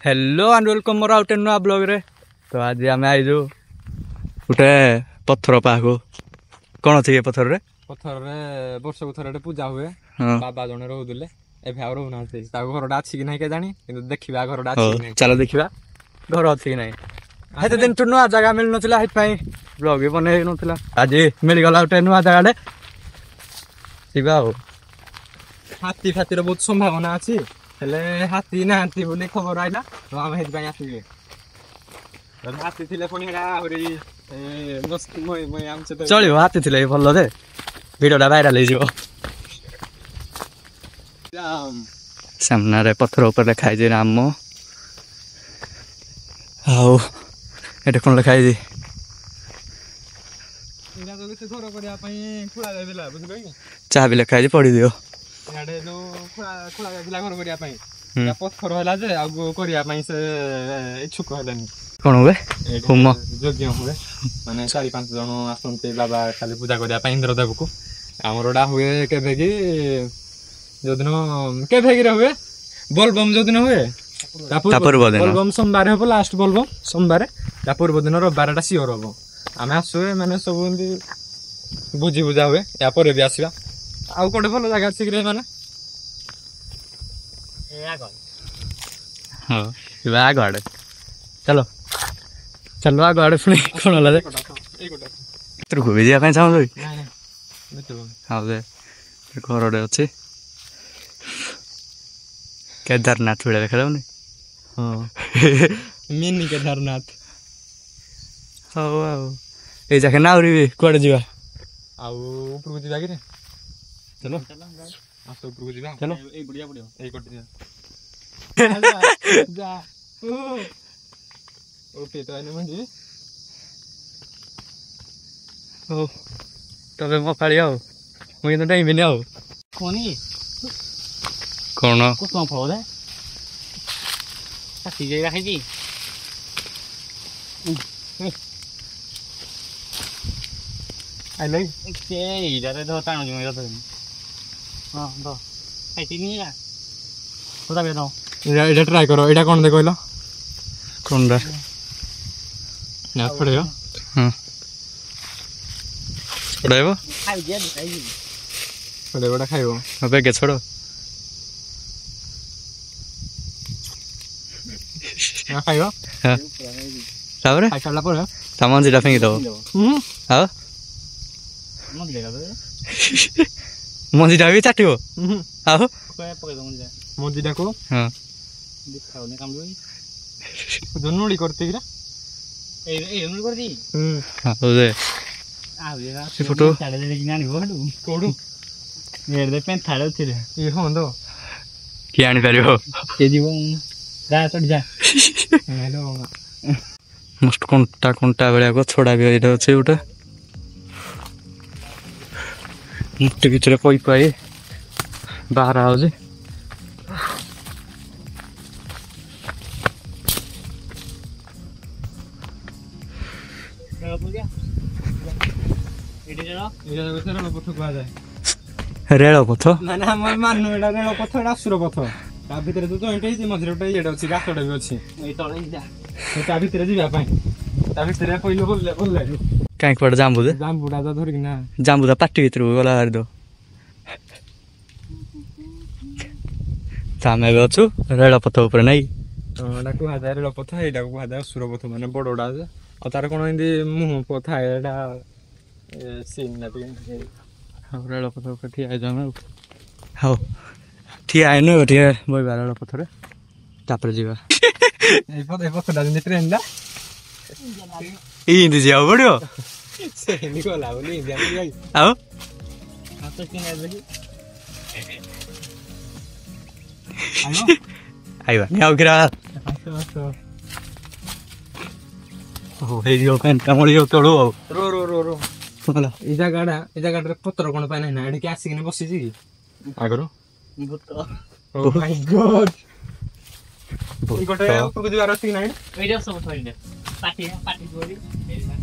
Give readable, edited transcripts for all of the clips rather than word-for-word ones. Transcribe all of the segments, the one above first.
Hello and welcome more out नुआ blog रे। तो आज आम आईजु गोटे पत्थर पाखु कौन अच्छे ये पत्थर रे वर्ष को थोड़े पूजा हुए बाबा जने रोले एभे आ रोना घरटा अच्छी कि नहीं के जानी किंतु देखिबा घरटा अच्छी कि नहीं। चलो देखिबा घर अच्छी कि नहीं। हेते दिन टु नुआ जगह मिल नथिला हेत पई ब्लॉग भी बने नथिला आज मिल गला गोटे नुआ जगह रे सिबा हो। हाथी फातीर बहुत संभावना अछि हेले हाथी नांती बोली खबर आइला तो हम हेत पई आसी हाथी थिले पुनी हेडा होरी मस्त मय आमचे तो चलियो हाथी थिले भल्लो दे वीडियोटा वायरल हे जिवो। सामना रे पत्थर ऊपर लिखाई जे नाम आओ एटा कोन लिखाई जे इना तो से घर करिया पई खुला देला बुझलो कि चाह भी लिखाई जे पड़ी दियो याडे जो खुला देला घर करिया पई या पत्थर होला जे आगु करिया पई से इच्छुक हलानी कौन हुए होम यज्ञ हुए माने 4-5 जन आसते बाबा खाली पूजा करिया पई इंद्रदेव को आमरडा हुए केबे कि जदिन केबे कि हुए बोलबम जदिन हुए बोलबम सोमवार हो लास्ट बोलबम सोमवार ता पूर्व दिन रविवारटा सियोर हो आमे आसु माने सब बुझी बुझा हुए या पर भी आसीबा आउ कोटे भलो जगह अछि रे माने ए आगो हां इबा आगो चलो चलो आगो आड़े पुणी कौन होला दे तू घुमी जा ପାଇଁ ଚାହୁଁ हां दे घर रे अछि केदारनाथ भिड़ा देखा जाउनी हां मिनी केदारनाथ हां आओ ए जाके नाउरी भी कोडे जीवा आउ ऊपर को जीवा कि रे चलो आसो ऊपर को जीवा चलो ए बढ़िया ए कोटे जा ओके तो आने मंडी ओ तबे म फाळी आउ म किन टाइम बिनी आउ कोनी कोन को तो फळ दे साथी जे राखी दी आई लई के इधर तो तानो जो मेरा तो हां दो आई तिनी या होता बे दो एटा ट्राई करो एटा कोन दे कहलो कोन दा ना पड़ेगा हां पड़ेगा खाई जे खाई पड़ेगा खाइबो अबे के छोड़ो ना खाइबो हां साबरे खाई साला पर सामान जेटा फेंक दो हां मंदी देगा बे मंजीटा भी चाटिबो आओ कोए पके दो मंजीटा को हां दिखाओ ने काम दोई दोनोडी करते गिरा ए नुडी करती हां हो दे आ ये से फोटो छाड़े दे कि नानी बोडू कोडू मेर दे पेन थाड़े थिले ए हों दो कि आनी परिबो के जीवो जा चढ़ जा हेलो मस्त कोंटा बेलिया को छोड़ा भी एटा छै उटा मुट्टे भितरे पई पाई बाहर आओ जे रेल पथ ना मानु एटा रेल पथ एटा असुर पथ ता भितरे तो एटा मझरे एटा एटा अछि गातडा भी अछि ए तळे जा ता भितरे जिबा पई ता भितरे पहिले बोलले काई पड़ जांबू दे जांबूडा तो धरि ना जांबूदा पाटी भितर गला हार दो तामे बे अछु रेल पथ ऊपर नै एटा को हाजा रेल पथ एटा को हाजा असुर पथ माने बडोडा आ तार कोन इंदी मुह पथ एटा सीन ना भी रेल पथ ऊपर ठिया जामे हाउ ठिया आइनो ठिया बय रेल पथ रे तापर जीवा ए पथ दा ट्रेन दा इंदी जाओ बडियो से निकोला बोली जाई आओ आ तो किन आबे आइबा नि आउ गिरा आसो ओ हे यो पेन कामळी यो तळो रो रो रो रो होला ए जगह रे पत्र कोन पाइ ना एडी के आसी के बसी जी आगरो भूत ओ माय गॉड ई गोटे ऊपर को दिवार अछि ना एडी सब थोड़ी दे पाटी गोरी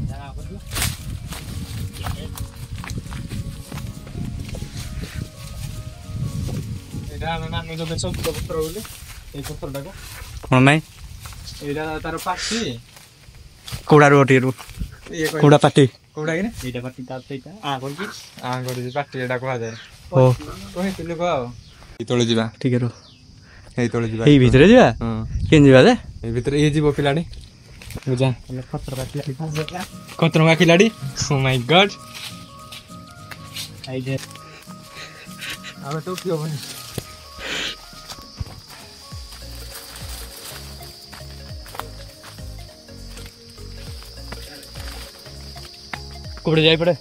जरा बदलो एडा ना जो सब पत्र बोले ए पत्रटा को कोन नाही ଏଇଟା ତାର ପାଟି କୋଉଡ଼ା ରୁ ଟିକେ ରୁ ଇଏ କୋଉଡ଼ା ପାଟି କୋଉଟା କି ଏଇଟା ପାଟି ତାର ସେଇଟା କରିକି କରିଛି ପାଟି ଏଇଟା କୁହାଯାଏ ଓ କହିଥିଲି କହ ଆଉ ଏଇ ତଳେ ଯିବା ଟିକେ ରୁ ଏଇ ତଳେ ଯିବା ଏଇ ଭିତରେ ଯିବା ହଁ କେନ୍ ଯିବା ଯେ ଏଇ ଭିତରେ ଇଏ ଯିବ ପିଲାଟି ବୁଝା ପତ୍ର କାଟିଲା କତରଙ୍ଗା ଖିଲାଡ଼ି ଓ ମାଇ ଗଡ୍ ଆଇ ଯେ ଆମେ ତ ଉଠି ହବନି କୋଉଠି ଯାଇ ପଡେ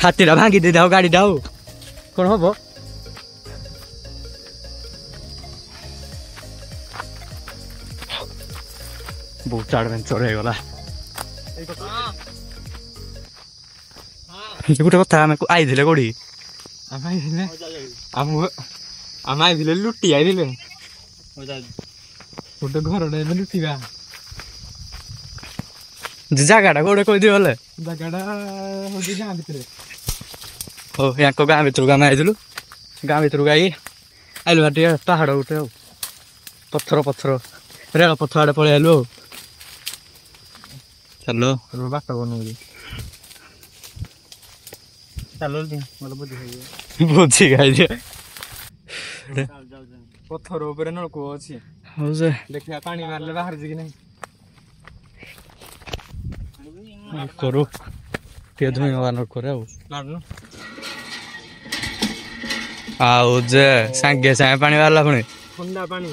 ହାତୀଟା ଭାଙ୍ଗି ଦେଇଥାଉ ଗାଡ଼ିଟା ଆଉ କଣ ହବ ବହୁତ ଆଡଭେଞ୍ଚର ହେଇଗଲା ଗୋଟେ କଥା ଆମେ ଆଇଥିଲେ କୋଉଠି ଆମେ ଆଇଥିଲେ ଆମେ ଆଇଥିଲେ ଲୁଟି ଆଇଥିଲେ ଗୋଟେ ଘରଟେ ଏବେ ଲୁଟିବା ଜାଗାଟା କୋଉଠି କହିଦିଅ ହେଲେ ଜାଗାଟା ହଉଛି ଗାଁ ଭିତରେ ହଉ ୟାଙ୍କ ଗାଁ ଭିତରକୁ ଆମେ ଆଇଥିଲୁ ଗାଁ ଭିତରକୁ ଆଇ ଆଇଲୁ ଟିକେ ପାହାଡ଼ ଗୋଟେ ଆଉ ପଥର ରେଳ ପଥ ଆଡ଼େ ପଳେଇ ଆଇଲୁ ଆଉ ଚାଲ ବାଟ ବନଉଛି ଚାଲୁ ଭଲ ବୁଝି ହେଇଯିବ ଭୋଜି ଖାଇଦିଅ ପଥର ଉପରେ ନଳକୂଅ ଅଛି ହଉ ଯେ ଦେଖିବା ପାଣି ମାରିଲେ ବାହାରୁଛି କି ନାହିଁ କରୁ ଟିକେ ଧୁଇଁ ମାନର କରେ ଆଉ ଲାଡୁନୁ ଆଉ ଯେ ସାଙ୍ଗେ ସାଙ୍ଗେ ପାଣି ବାହାରିଲା ପୁଣି ଥଣ୍ଡା ପାଣି